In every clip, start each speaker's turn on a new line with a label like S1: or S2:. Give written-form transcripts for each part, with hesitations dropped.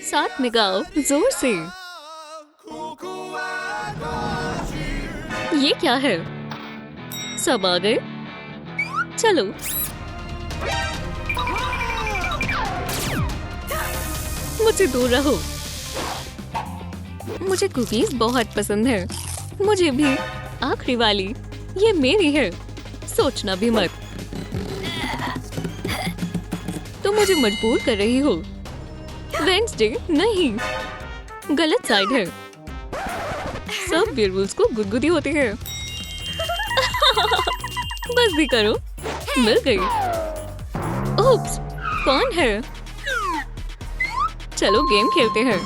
S1: साथ में गाओ जोर से। ये क्या है? सब आ गए? चलो। मुझसे दूर रहो। मुझे कुकीज बहुत पसंद है। मुझे भी। आखिरी वाली, ये मेरी है। सोचना भी मत। तुम मुझे मजबूर कर रही हो। वेंसडे नहीं, गलत साइड है। सब वेयरवुल्व्स को गुदगुदी होती है। बस भी करो। मिल गई। ओप्स, कौन है? चलो गेम खेलते हैं।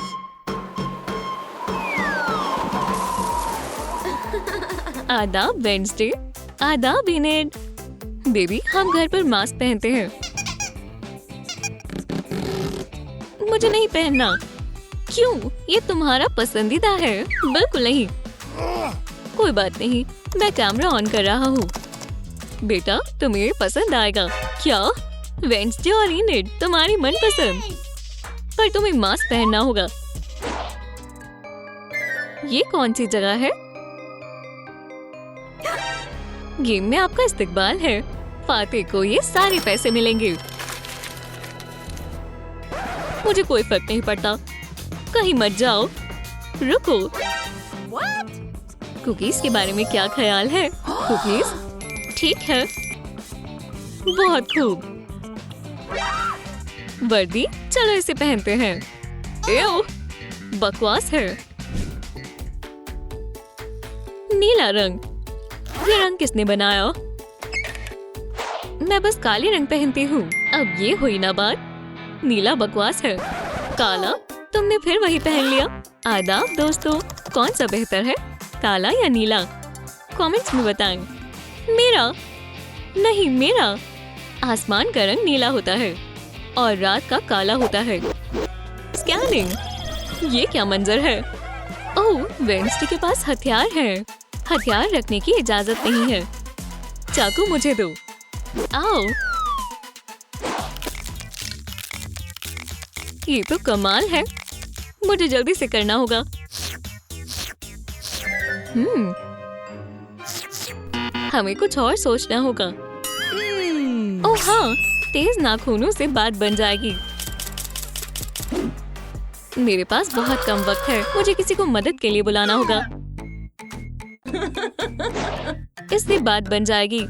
S1: आदाब वेंसडे। आदाब इनेड। बेबी, हम घर पर मास्क पहनते हैं। मुझे नहीं पहनना। क्यों? ये तुम्हारा पसंदीदा है। बिल्कुल नहीं। कोई बात नहीं, मैं कैमरा ऑन कर रहा हूँ। बेटा, तुम्हें पसंद आएगा। क्या? वेंसडे और इनेड तुम्हारी मनपसंद, पर तुम्हें मास्क पहनना होगा। ये कौन सी जगह है? गेम में आपका इस्तकबाल है। फातिह को ये सारे पैसे मिलेंगे। मुझे कोई फर्क नहीं पड़ता। कहीं मत जाओ। रुको। कुकीज के बारे में क्या ख्याल है? कुकीज ठीक है। बहुत खूब। वर्दी, चलो इसे पहनते हैं। एओ, बकवास है। नीला रंग, ये रंग किसने बनाया? मैं बस काले रंग पहनती हूँ। अब ये हुई ना बात। नीला बकवास है। काला, तुमने फिर वही पहन लिया। आदाब दोस्तों, कौन सा बेहतर है, काला या नीला? कमेंट्स में बताएं। मेरा नहीं, मेरा। आसमान का रंग नीला होता है और रात का काला होता है। स्कैनिंग, ये क्या मंजर है? ओह, वेंसडे के पास हथियार है। हथियार रखने की इजाजत नहीं है। चाकू मुझे दो। आओ। ये तो कमाल है। मुझे जल्दी से करना होगा। हमें कुछ और सोचना होगा। ओह हाँ, तेज नाखूनों से बात बन जाएगी। मेरे पास बहुत कम वक्त है। मुझे किसी को मदद के लिए बुलाना होगा। इससे बात बन जाएगी।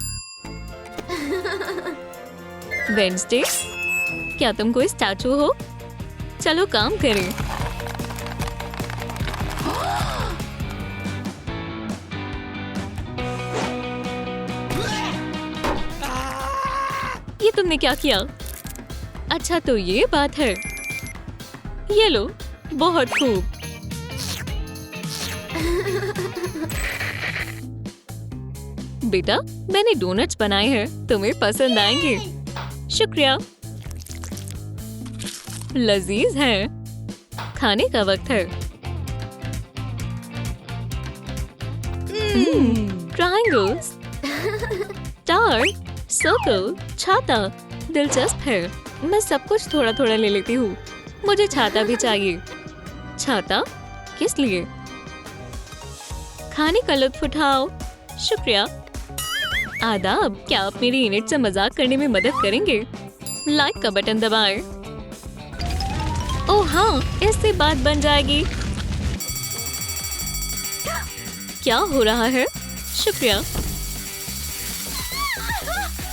S1: वेंसडे, क्या तुम कोई स्टैचू हो? चलो काम करें। ये तुमने क्या किया? अच्छा तो ये बात है। ये लो, बहुत खूब। बेटा, मैंने डोनट्स बनाए हैं, तुम्हें पसंद आएंगे। शुक्रिया। लजीज है। खाने का वक्त है। ट्रायंगल्स, स्टार, सर्कल, छाता, दिलचस्प है। मैं सब कुछ थोड़ा थोड़ा ले लेती हूँ। मुझे छाता भी चाहिए। छाता किस लिए? खाने का लुत्फ उठाओ। शुक्रिया। आदाब, क्या आप मेरी यूनिट से मजाक करने में मदद करेंगे? लाइक का बटन दबाएं। ओह हाँ, इससे बात बन जाएगी। क्या हो रहा है? शुक्रिया।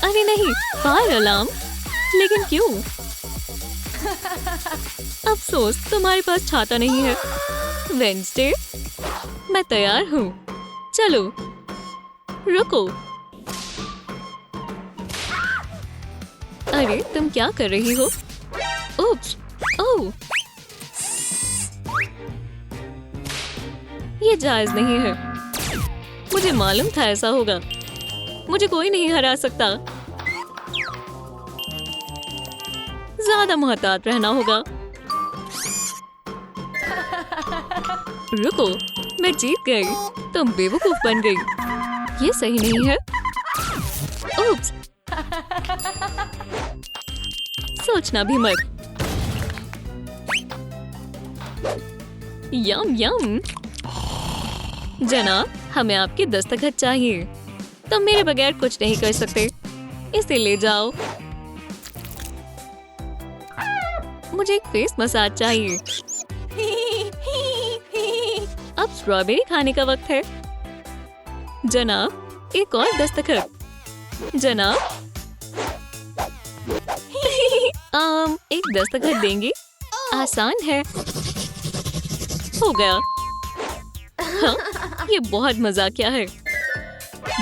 S1: अरे नहीं, फायर अलार्म। लेकिन क्यों? अफसोस, तुम्हारे पास छाता नहीं है। वेंसडे, मैं तैयार हूँ। चलो। रुको। अरे तुम क्या कर रही हो? उप्स, ओह, ये जायज नहीं है। मुझे मालूम था ऐसा होगा। मुझे कोई नहीं हरा सकता। ज्यादा मुहतात रहना होगा। रुको, मैं जीत गई। तुम बेवकूफ बन गई। ये सही नहीं है। उप्स। सोचना भी मत। यम यम। जनाब, हमें आपकी दस्तखत चाहिए। तुम मेरे बगैर कुछ नहीं कर सकते। इसे ले जाओ। मुझे एक फेस मसाज चाहिए। अब स्ट्रॉबेरी खाने का वक्त है। जनाब, एक और दस्तखत। जनाब, एक दस्तखत देंगे? आसान है। हो गया। हाँ, ये बहुत मजाकिया है।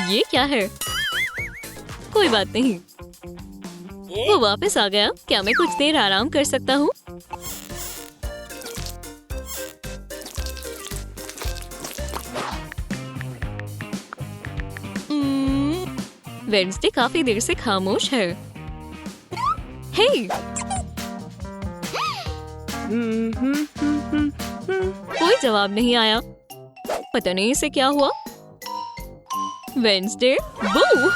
S1: ये क्या है? कोई बात नहीं। वो वापस आ गया। क्या मैं कुछ देर आराम कर सकता हूँ? वेंसडे काफी देर से खामोश है। हे! कोई जवाब नहीं आया। पता नहीं इसे क्या हुआ। वेंसडे, बू!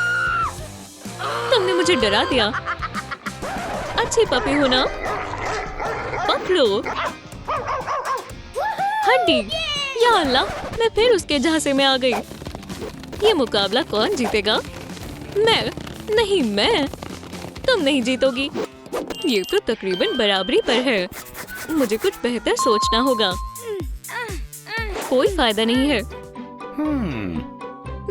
S1: तुमने मुझे डरा दिया। अच्छी पपी हो ना? पकड़ो। हड्डी! या अल्लाह, मैं फिर उसके झांसे में आ गई। ये मुकाबला कौन जीतेगा? मैं? नहीं, मैं। तुम नहीं जीतोगी। ये तो तकरीबन बराबरी पर है। मुझे कुछ बेहतर सोचना होगा। कोई फायदा नहीं है।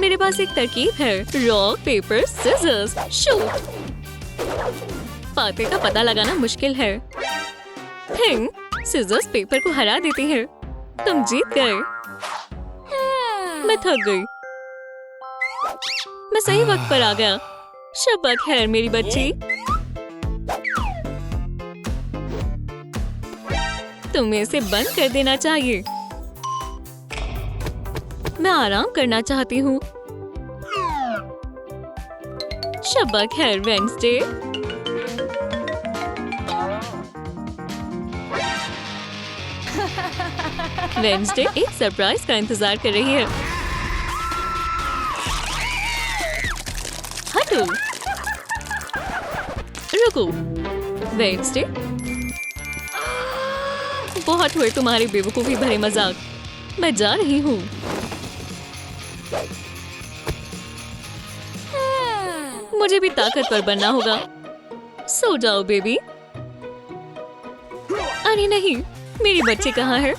S1: मेरे पास एक तरकीब है। Rock paper scissors shoot. फातेह का पता लगाना मुश्किल है। थिंग सिजर्स पेपर को हरा देती है। तुम जीत गए। मैं थक गई। मैं सही वक्त पर आ गया। शब्बा खैर मेरी बच्ची। तुम्हें इसे बंद कर देना चाहिए। मैं आराम करना चाहती हूँ। शब्बा खैर वेंसडे। वेंसडे एक सरप्राइज का इंतजार कर रही है। हटो। रुको। वेंसडे, बहुत हुए तुम्हारी बेवकूफी भरे मजाक। मैं जा रही हूँ। मुझे भी ताकतवर बनना होगा। सो जाओ बेबी। अरे नहीं, मेरी बच्ची कहाँ है?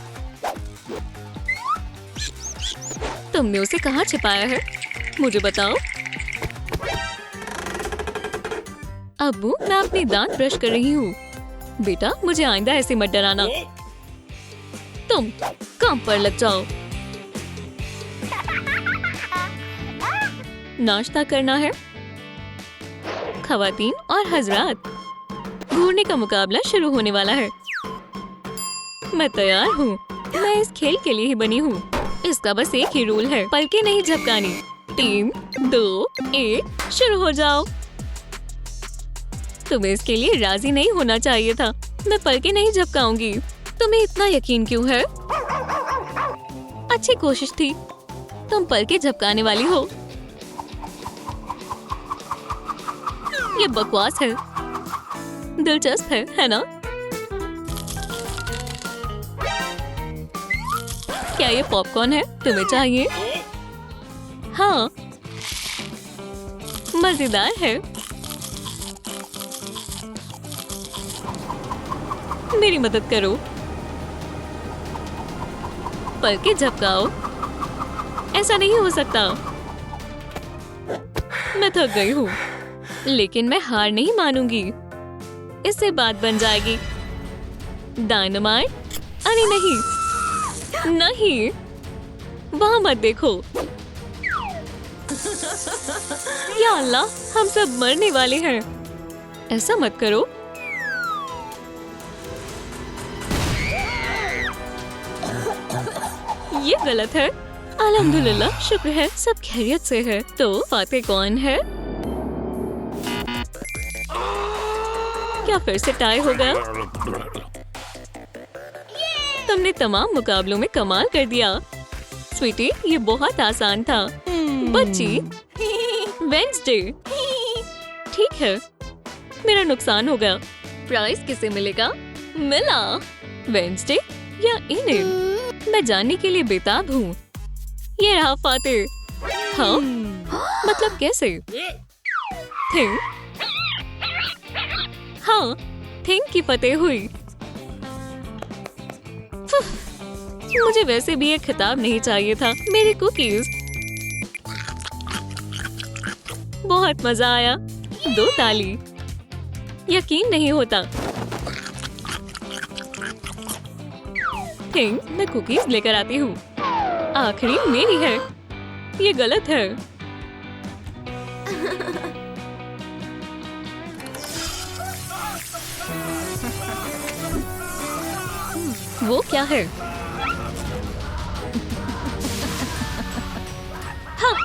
S1: तुमने उसे कहाँ छिपाया है? मुझे बताओ। अब्बू, मैं अपनी दांत ब्रश कर रही हूँ। बेटा, मुझे आइंदा ऐसे मत डराना। तुम काम पर लग जाओ। नाश्ता करना है। खवातीन और हजरात, घूरने का मुकाबला शुरू होने वाला है। मैं तैयार हूँ। मैं इस खेल के लिए ही बनी हूँ। इसका बस एक ही रूल है, पलकें नहीं झपकानी। 3, 2, 1 शुरू हो जाओ। तुम्हें इसके लिए राजी नहीं होना चाहिए था। मैं पलकें नहीं झपकाऊंगी। तुम्हें इतना यकीन क्यों है? अच्छी कोशिश थी। तुम पलकें झपकाने वाली हो। ये बकवास है। दिलचस्प है ना? क्या ये पॉपकॉर्न है? तुम्हें चाहिए? हाँ, मजेदार है। मेरी मदद करो। पलकें झपकाओ। ऐसा नहीं हो सकता। मैं थक गई हूँ, लेकिन मैं हार नहीं मानूंगी। इससे बात बन जाएगी। डायनामाइट? अरे नहीं, नहीं, वहाँ मत देखो। या अल्लाह, हम सब मरने वाले हैं। ऐसा मत करो। ये गलत है। अल्हम्दुलिल्लाह, शुक्र है सब खैरियत से है। तो फातेह कौन है? क्या फिर से टाई हो गया? तुमने तमाम मुकाबलों में कमाल कर दिया। स्वीटी, ये बहुत आसान था। बच्ची। वेंसडे। ठीक है, मेरा नुकसान हो गया। प्राइज किसे मिलेगा? मिला। वेंसडे, या इंडेड? मैं जानने के लिए बेताब हूँ। ये रहा फातिह। हाँ, मतलब कैसे? थिंक? हाँ, थिंक की फतेह हुई। मुझे वैसे भी एक खिताब नहीं चाहिए था। मेरी कुकीज। बहुत मजा आया। 2 ताली। यकीन नहीं होता। थिंक, मैं कुकीज लेकर आती हूँ। आखिरी मेरी है। ये गलत है। वो क्या है? हाँ,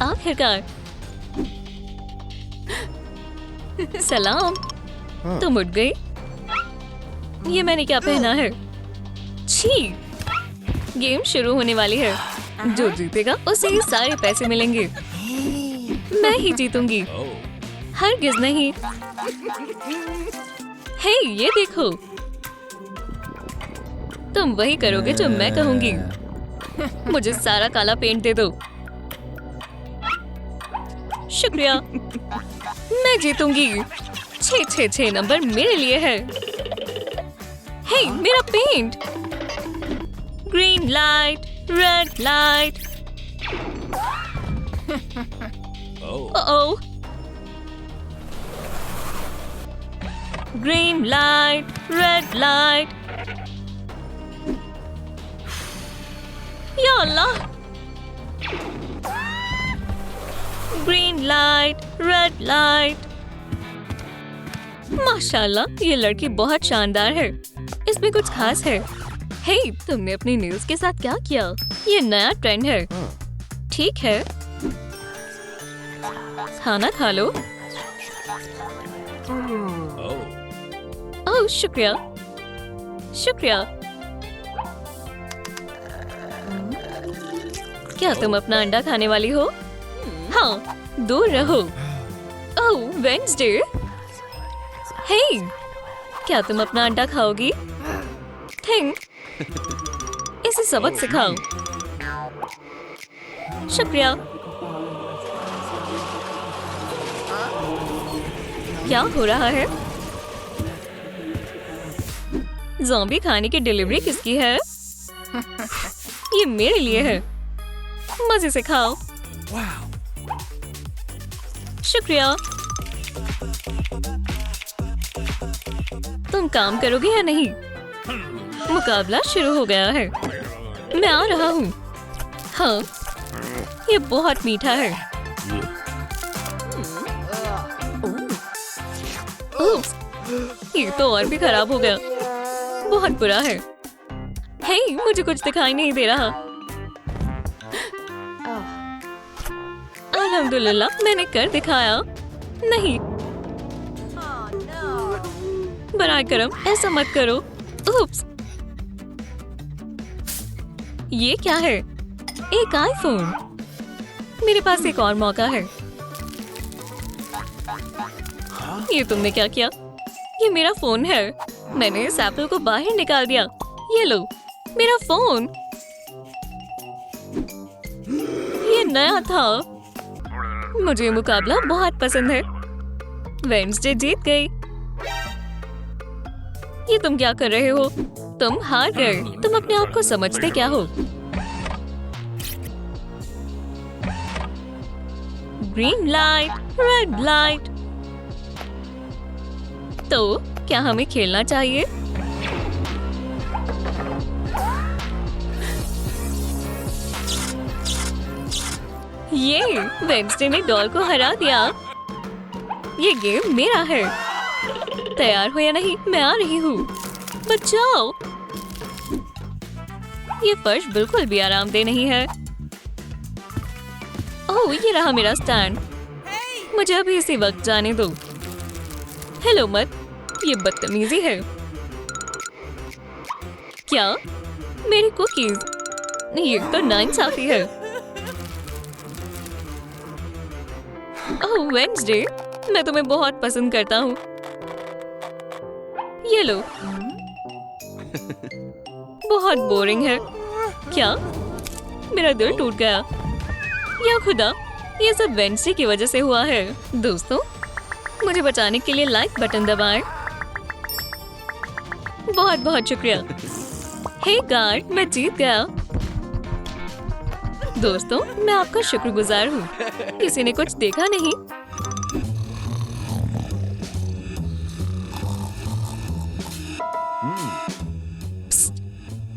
S1: आखिरकार। सलाम। तुम उठ गई? ये मैंने क्या पहना है? छी! गेम शुरू होने वाली है। जो जीतेगा उसे ही सारे पैसे मिलेंगे। मैं ही जीतूंगी। हरगिज नहीं। हे, ये देखो। तुम वही करोगे जो मैं कहूंगी। मुझे सारा काला पेंट दे दो। शुक्रिया। मैं जीतूंगी। 6 नंबर मेरे लिए है। हे, मेरा paint. Green light, red light. Oh, green light, red light. या अल्लाह। Green light, red light. माशाल्लाह, ये लड़की बहुत शानदार है। इसमें कुछ खास है। हे, तुमने अपनी नेल्स के साथ क्या किया? ये नया ट्रेंड है। ठीक है, खाना खा लो। ओह, शुक्रिया। शुक्रिया। क्या तुम अपना अंडा खाने वाली हो? हाँ, दूर रहो। ओह, वेंसडे। हे, क्या तुम अपना अंडा खाओगी? थिंक, इसे सबक सिखाओ। शुक्रिया। क्या हो रहा है? ज़ॉम्बी खाने की डिलीवरी किसकी है? ये मेरे लिए है। मजे से खाओ। शुक्रिया। तुम काम करोगे या नहीं? मुकाबला शुरू हो गया है। मैं आ रहा हूँ। हाँ, ये बहुत मीठा है। ओह, ये तो और भी खराब हो गया। बहुत बुरा है। हे, मुझे कुछ दिखाई नहीं दे रहा। अल्हम्दुलिल्लाह, मैंने कर दिखाया। नहीं, बराए करम, ऐसा मत करो। उप्स। ये क्या है? एक आईफोन। मेरे पास एक और मौका है। ये तुमने क्या किया? ये मेरा फोन है। मैंने इस एप्पल को बाहर निकाल दिया। ये लो, मेरा फोन। ये नया था। मुझे ये मुकाबला बहुत पसंद है। वेंसडे जीत गई। ये तुम क्या कर रहे हो? तुम हार गए। तुम अपने आप को समझते क्या हो? Green light, red light. तो क्या हमें खेलना चाहिए? ये वेंसडे ने डॉल को हरा दिया। ये गेम मेरा है। तैयार हो या नहीं? मैं आ रही हूँ। बचाओ। ये फर्श बिल्कुल भी आरामदेह नहीं है। ओह, ये रहा मेरा स्टैंड। मुझे अभी इसी वक्त जाने दो। हेलो मत, ये बदतमीजी है। क्या? मेरी कुकीज। ये तो नाइंसाफी है। ओह वेंसडे, मैं तुम्हें बहुत पसंद करता हूँ। ये लो। बहुत बोरिंग है। क्या मेरा दिल टूट गया? या खुदा, ये सब वेंसडे की वजह से हुआ है। दोस्तों, मुझे बचाने के लिए लाइक बटन दबाएं। बहुत बहुत शुक्रिया। हे गार्ड, मैं जीत गया। दोस्तों, मैं आपका शुक्रगुजार हूँ। किसी ने कुछ देखा नहीं?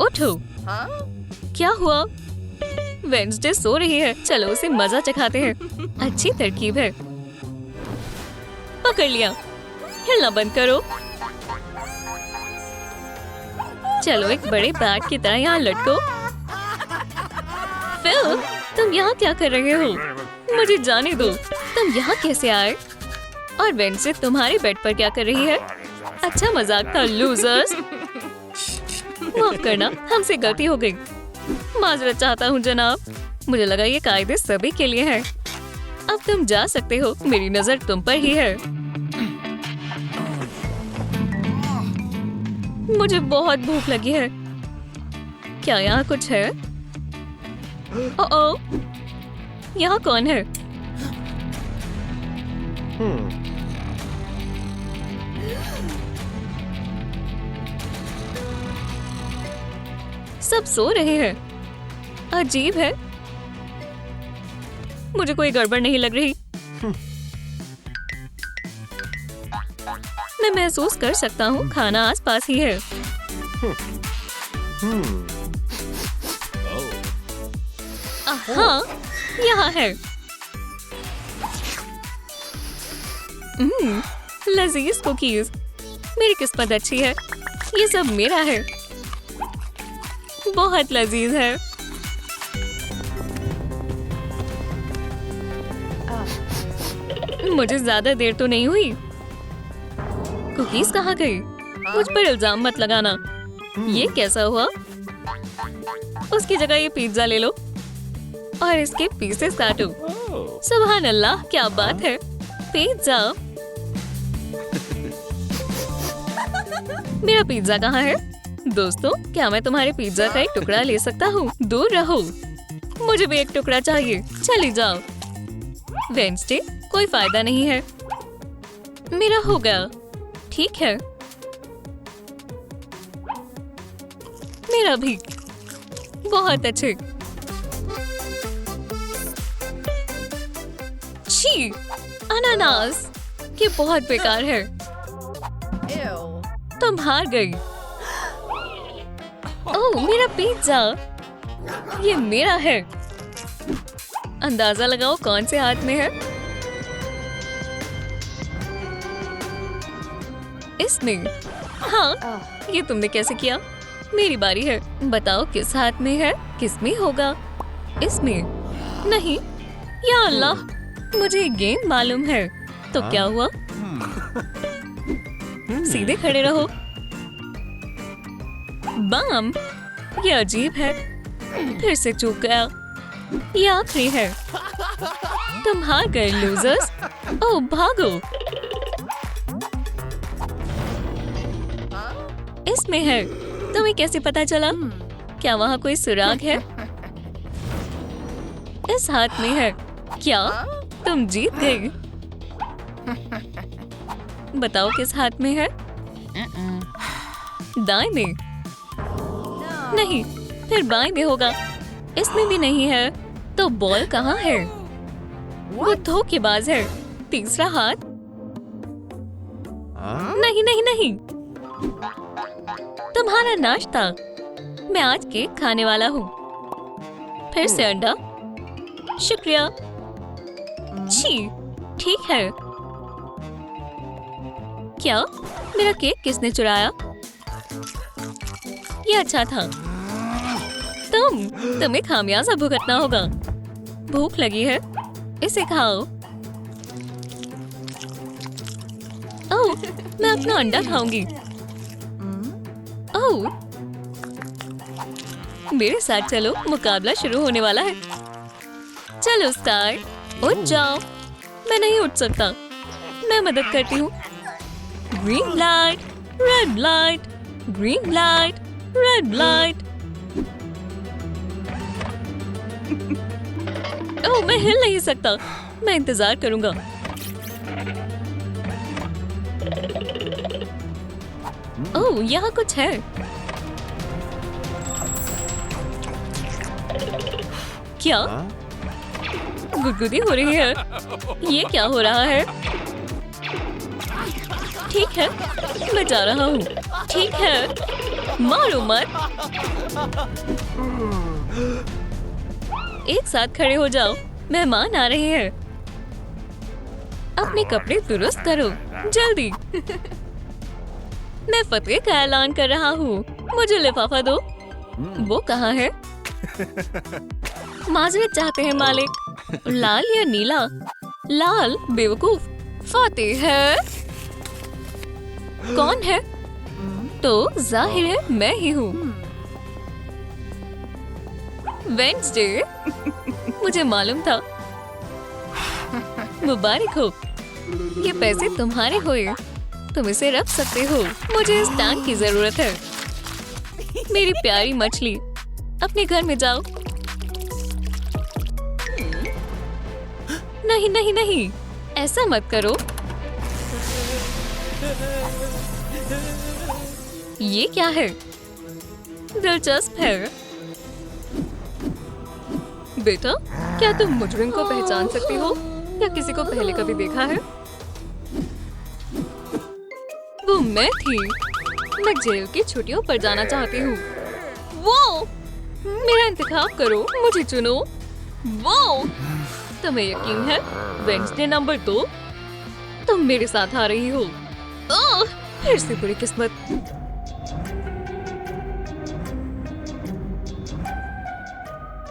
S1: उठो। क्या हुआ? वेंसडे सो रही है। चलो उसे मजा चखाते हैं। अच्छी तरकीब है। पकड़ लिया। हिलना बंद करो। चलो एक बड़े बैट की तरह यहाँ लटको। फिल, तुम यहाँ क्या कर रहे हो? मुझे जाने दो। तुम यहाँ कैसे आए? और वेंसडे तुम्हारे बेड पर क्या कर रही है? अच्छा मजाक था, लूजर्स। माफ करना, हमसे गलती हो गई। माजरत चाहता हूँ जनाब। मुझे लगा ये कायदे सभी के लिए है। अब तुम जा सकते हो। मेरी नजर तुम पर ही है। मुझे बहुत भूख लगी है। क्या यहाँ कुछ है? ओह, यहाँ कौन है? सब सो रहे हैं। अजीब है। मुझे कोई गड़बड़ नहीं लग रही। मैं महसूस कर सकता हूँ खाना आसपास ही है। हाँ, यहाँ है। लजीज कुकीज। मेरी किस्मत अच्छी है। ये सब मेरा है। बहुत लजीज है। मुझे ज्यादा देर तो नहीं हुई। कुकीज कहाँ गई? मुझ पर इल्जाम मत लगाना। ये कैसा हुआ? उसकी जगह ये पिज्जा ले लो और इसके पीसेस काटो। सुभान अल्लाह, क्या बात है। पिज्जा। मेरा पिज्जा कहाँ है? दोस्तों, क्या मैं तुम्हारे पिज्जा का एक टुकड़ा ले सकता हूँ? दूर रहो। मुझे भी एक टुकड़ा चाहिए। चली जाओ। वेंसडे, कोई फायदा नहीं है। मेरा हो गया। ठीक है। मेरा भी। बहुत अच्छे। छी, अनानास। ये बहुत बेकार है। तुम हार गई। ओह, मेरा पिज्जा। ये मेरा है। अंदाजा लगाओ कौन से हाथ में है? इसमें। हाँ, ये तुमने कैसे किया? मेरी बारी है। बताओ किस हाथ में है? किसमें होगा? इसमें। नहीं। या अल्लाह, मुझे गेम मालूम है। तो क्या हुआ? सीधे खड़े रहो। बम। ये अजीब है। फिर से चूक गया। ये आखिरी है। तुम हार गए लूजर्स। ओह, भागो। इसमें है। तुम्हें कैसे पता चला? क्या वहाँ कोई सुराग है? इस हाथ में है। क्या तुम जीत गई? बताओ किस हाथ में है? दाएं में। नहीं, फिर बाएं में होगा। इसमें भी नहीं है। तो बॉल कहाँ है? वो धोखेबाज है। तीसरा हाथ। नहीं नहीं नहीं। तुम्हारा नाश्ता। मैं आज केक खाने वाला हूँ। फिर से अंडा। शुक्रिया। छी, ठीक है। क्या मेरा केक किसने चुराया? ये अच्छा था। तुम्हें खामियाजा भुगतना होगा। भूख लगी है, इसे खाओ। ओह, मैं अपना अंडा खाऊंगी। ओह, मेरे साथ चलो, मुकाबला शुरू होने वाला है। चलो स्टार, उठ जाओ। मैं नहीं उठ सकता। मैं मदद करती हूँ। Green light, red light, green light, red light. Oh, मैं हिल नहीं सकता। मैं इंतजार करूंगा। ओह, यहाँ कुछ है। क्या गुदगुदी हो रही है? ये क्या हो रहा है? ठीक है, मैं जा रहा हूँ। ठीक है, मारो मत। एक साथ खड़े हो जाओ, मेहमान आ रहे हैं। अपने कपड़े दुरुस्त करो, जल्दी। मैं फतह का ऐलान कर रहा हूँ। मुझे लिफाफा दो। वो कहाँ है? माजरत चाहते हैं मालिक। लाल या नीला? लाल, बेवकूफ। फतेह है। कौन है? तो जाहिर है मैं ही हूँ। वेंसडे, मुझे मालूम था। मुबारक हो, ये पैसे तुम्हारे हुए। तुम इसे रख सकते हो। मुझे इस टैंक की जरूरत है। मेरी प्यारी मछली, अपने घर में जाओ। नहीं नहीं नहीं, ऐसा मत करो। ये क्या है? दिलचस्प है। बेटा, क्या तुम मुजरिम को पहचान सकती हो या किसी को पहले कभी देखा है? वो मैं थी। मैं जेल की छुट्टियों पर जाना चाहती हूँ। वो, मेरा इंतखाब करो, मुझे चुनो। वो, तुम्हें यकीन है? वेंसडे नंबर 2, तुम मेरे साथ आ रही हो। ओह, फिर से बुरी किस्मत।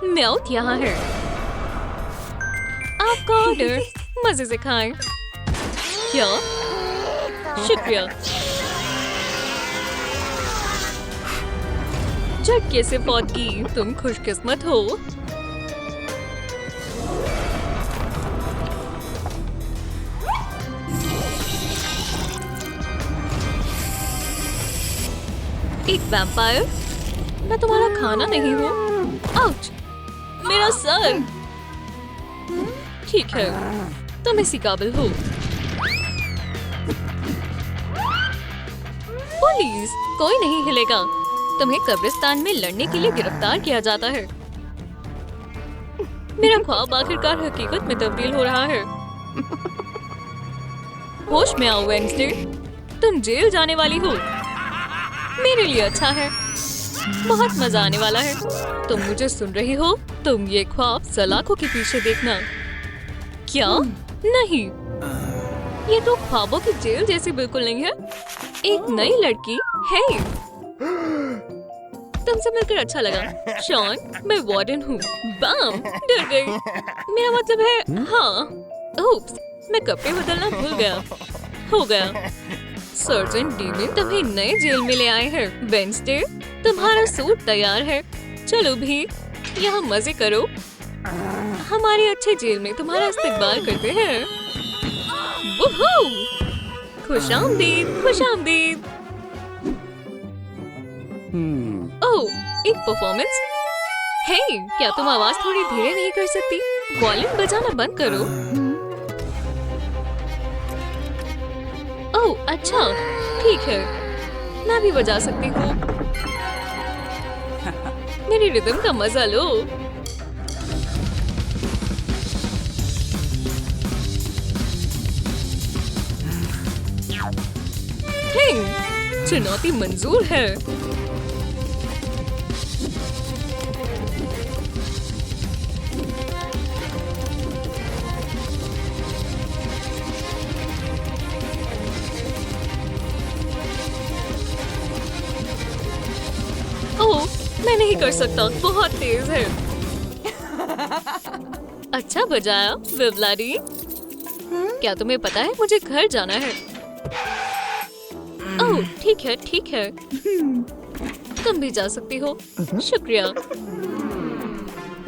S1: म्याउथ यहाँ है। आपका ऑर्डर। मजे से खाएं। क्या? शुक्रिया। झटके से फौत की। तुम खुशकिस्मत हो। एक वैम्पायर? मैं तुम्हारा खाना नहीं हूँ। आउच! मेरा सर। ठीक है, तुम इसी काबिल हो। पुलिस, कोई नहीं हिलेगा। तुम्हें कब्रिस्तान में लड़ने के लिए गिरफ्तार किया जाता है। मेरा ख्वाब आखिरकार हकीकत में तब्दील हो रहा है। होश में आओ वेंसडे, तुम जेल जाने वाली हो। मेरे लिए अच्छा है। बहुत मजा आने वाला है। तुम मुझे सुन रही हो? तुम ये ख्वाब सलाखों के पीछे देखना। क्या? नहीं, ये तो ख्वाबों की जेल जैसी बिल्कुल नहीं है। एक नई लड़की है। तुमसे मिलकर अच्छा लगा। शॉन, मैं वार्डन हूँ। बम, डर गई। मेरा मतलब है, हाँ। ओप्स, मैं कपड़े बदलना भूल गया। हो गया। सर्जन डीमन तुम्हें नए जेल में ले आए हैं। वेंसडे, तुम्हारा सूट तैयार है। चलो भी, यहाँ मजे करो। हमारे अच्छे जेल में तुम्हारा इस्तकबाल करते हैं। वूहू! खुशामदीद, खुशामदीद। ओह, एक परफॉर्मेंस। हे, क्या तुम आवाज थोड़ी धीरे नहीं कर सकती? वॉल्यूम बजाना बंद करो। ओह, अच्छा, ठीक है, मैं भी बजा सकती हूँ। मेरी रिदम का मजा लो। हे, चुनौती मंजूर है। ओह, मैं नहीं कर सकता, बहुत तेज है। अच्छा बजाया, विवलारी। क्या तुम्हें पता है मुझे घर जाना है? ओह, ठीक है, ठीक है। तुम भी जा सकती हो। शुक्रिया।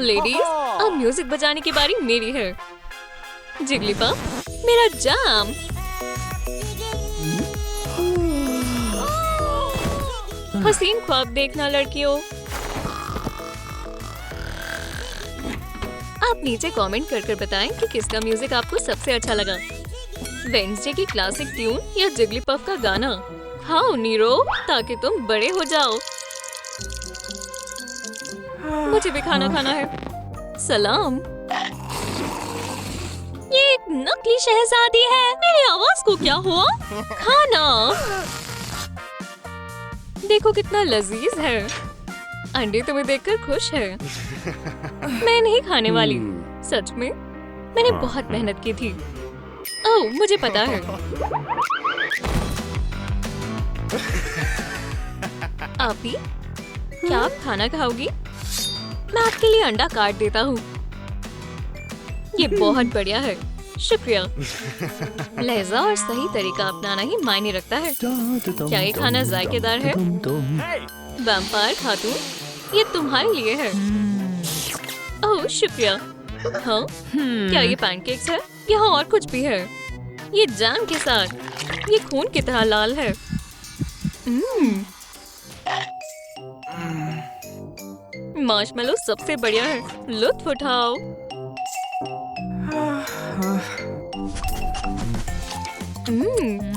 S1: लेडीज, अब म्यूजिक बजाने की बारी मेरी है। जिगलीपा, मेरा जाम। हसीन ख्वाब देखना लड़कियों। आप नीचे कमेंट कर बताएं कि किसका म्यूजिक आपको सबसे अच्छा लगा, वेंसडे की क्लासिक ट्यून या जिगलीपफ का गाना। खाओ नीरो ताकि तुम बड़े हो जाओ। मुझे भी खाना खाना है। सलाम। ये एक नकली शहजादी है। मेरी आवाज को क्या हुआ? खाना देखो कितना लजीज है। अंडे तुम्हें देखकर खुश है। मैं नहीं खाने वाली। सच में मैंने बहुत मेहनत की थी। ओह मुझे पता है। आप भी क्या आप खाना खाओगी? मैं आपके लिए अंडा काट देता हूँ। ये बहुत बढ़िया है, शुक्रिया। लहजा और सही तरीका अपनाना ही मायने रखता है। क्या ये खाना जायकेदार है? वैम्पायर खातून, ये तुम्हारे लिए है। ओह शुक्रिया। हाँ क्या ये पैनकेक्स है? यहाँ और कुछ भी है। ये जैम के साथ। ये खून की तरह लाल है। मार्शमेलो सबसे बढ़िया है, लुत्फ उठाओ।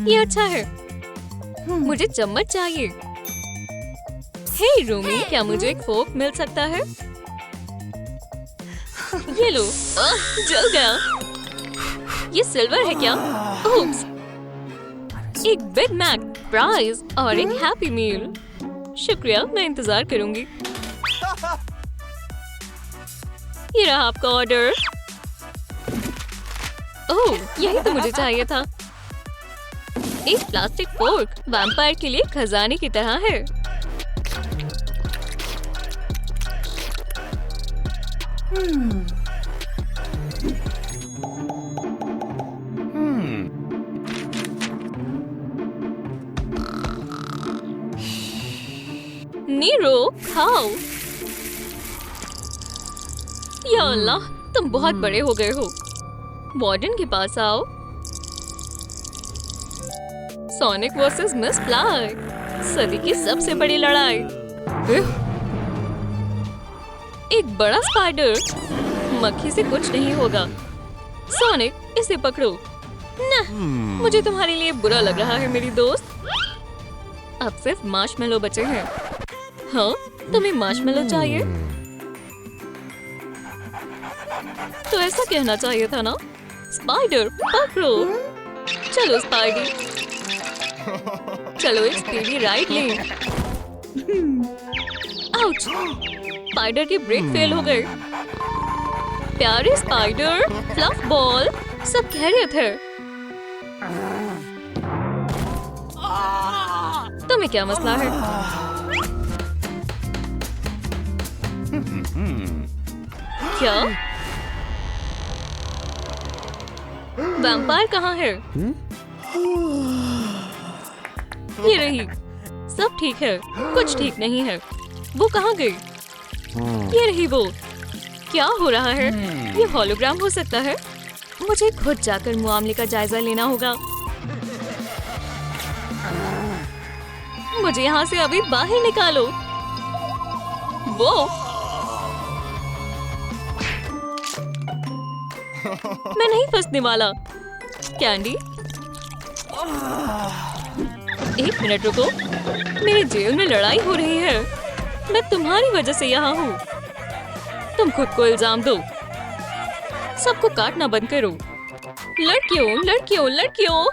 S1: ये अच्छा है। मुझे चम्मच चाहिए। हे रूमी, क्या मुझे एक फोर्क मिल सकता है? ये लो। जल गया। ये सिल्वर है क्या? ओप्स। एक बिग मैक, फ्राइज और एक हैप्पी मील। शुक्रिया, मैं इंतजार करूंगी। ये रहा आपका ऑर्डर। ओह यही तो मुझे चाहिए था। एक प्लास्टिक फोर्क वैम्पायर के लिए खजाने की तरह है। नीरो खाओ। या अल्लाह, तुम बहुत बड़े हो गए हो। वार्डन के पास आओ। सोनिक वर्सेस मिस फ्लाई, सदी की सबसे बड़ी लड़ाई। एक बड़ा स्पाइडर। मक्खी से कुछ नहीं होगा। सोनिक, इसे पकड़ो। न, मुझे तुम्हारे लिए बुरा लग रहा है मेरी दोस्त। अब सिर्फ मार्शमेलो बचे हैं। हाँ, तुम्हें मार्शमेलो चाहिए? तो ऐसा कहना चाहिए था ना। स्पाइडर पकड़ो। चलो स्पाइडी, चलो एक स्पीडी राइड लें। आउच! स्पाइडर के ब्रेक फेल हो गए। प्यारे स्पाइडर, फ्लफ बॉल, सब खैरियत है? तुम्हें क्या मसला है? क्या? वैम्पायर कहाँ है? ये रही। सब ठीक है, कुछ ठीक नहीं है। वो कहाँ गई? ये रही वो। क्या हो रहा है? ये होलोग्राम हो सकता है। मुझे खुद जाकर मामले का जायजा लेना होगा। मुझे यहाँ से अभी बाहर निकालो। वो मैं नहीं फंसने वाला। कैंडी, एक मिनट रुको। मेरे जेल में लड़ाई हो रही है। मैं तुम्हारी वजह से यहाँ हूँ। तुम खुद को इल्जाम दो। सबको काटना बंद करो। लड़कियों, लड़कियों, लड़कियों,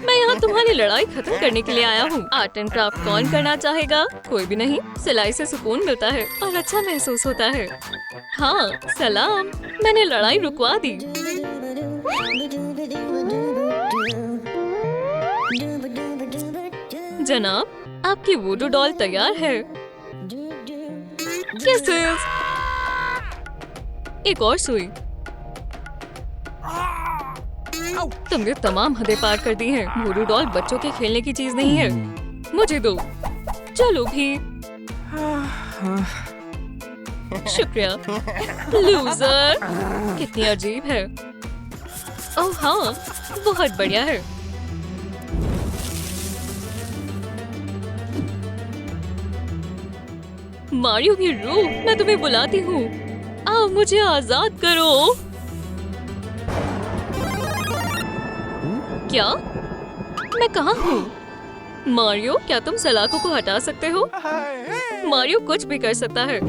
S1: मैं यहाँ तुम्हारी लड़ाई खत्म करने के लिए आया हूँ। आर्ट एंड क्राफ्ट कौन करना चाहेगा? कोई भी नहीं। सिलाई से सुकून मिलता है और अच्छा महसूस होता है। हाँ सलाम, मैंने लड़ाई रुकवा दी। जनाब, आपकी वुडू डॉल तैयार है। किसेस। एक और सुई। तुमने तमाम हदें पार कर दी हैं। वुडू डॉल बच्चों के खेलने की चीज नहीं है। मुझे दो। चलो भी। शुक्रिया। लूजर, कितनी अजीब है। ओह हाँ, बहुत बढ़िया है। मारियो की रूह, मैं तुम्हें बुलाती हूँ, आओ मुझे आजाद करो। क्या? मैं कहाँ हूँ? मारियो, क्या तुम सलाखों को हटा सकते हो? मारियो कुछ भी कर सकता है।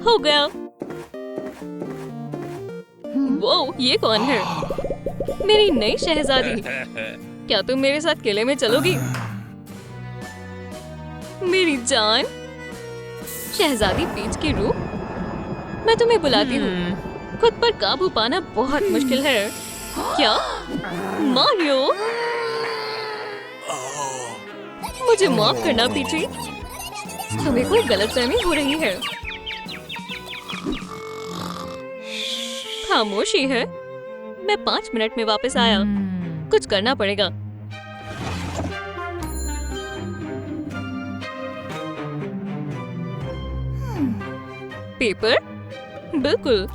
S1: हो गया। वो ये कौन है? मेरी नई शहजादी। क्या तुम मेरे साथ किले में चलोगी? मेरी जान शहजादी पीच की रूह, मैं तुम्हें बुलाती हूँ। खुद पर काबू पाना बहुत मुश्किल है। क्या? मारियो, मुझे माफ करना पीछे, तुम्हें कोई गलतफहमी हो रही है। खामोशी है। मैं 5 मिनट में वापस आया। कुछ करना पड़ेगा। पेपर? बिल्कुल।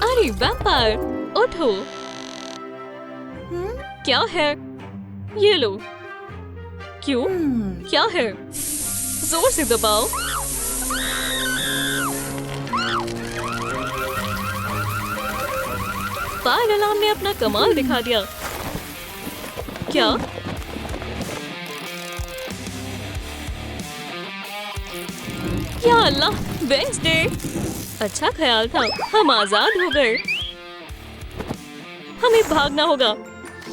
S1: अरे वैम्पायर, उठो। क्या है? ये लो। क्यों? क्या है? जोर से दबाओ। फायर अलार्म ने अपना कमाल दिखा दिया। क्या? या अल्लाह, वेंसडे। अच्छा ख्याल था, हम आजाद हो गए। हमें भागना होगा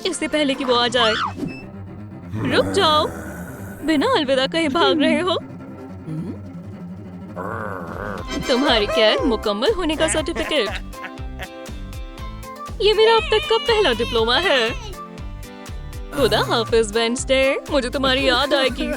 S1: इससे पहले कि वो आ जाए। रुक जाओ, बिना अलविदा कहे भाग रहे हो। तुम्हारी कैद मुकम्मल होने का सर्टिफिकेट। ये मेरा अब तक का पहला डिप्लोमा है। खुदा हाफिज वेंसडे, मुझे तुम्हारी याद आएगी।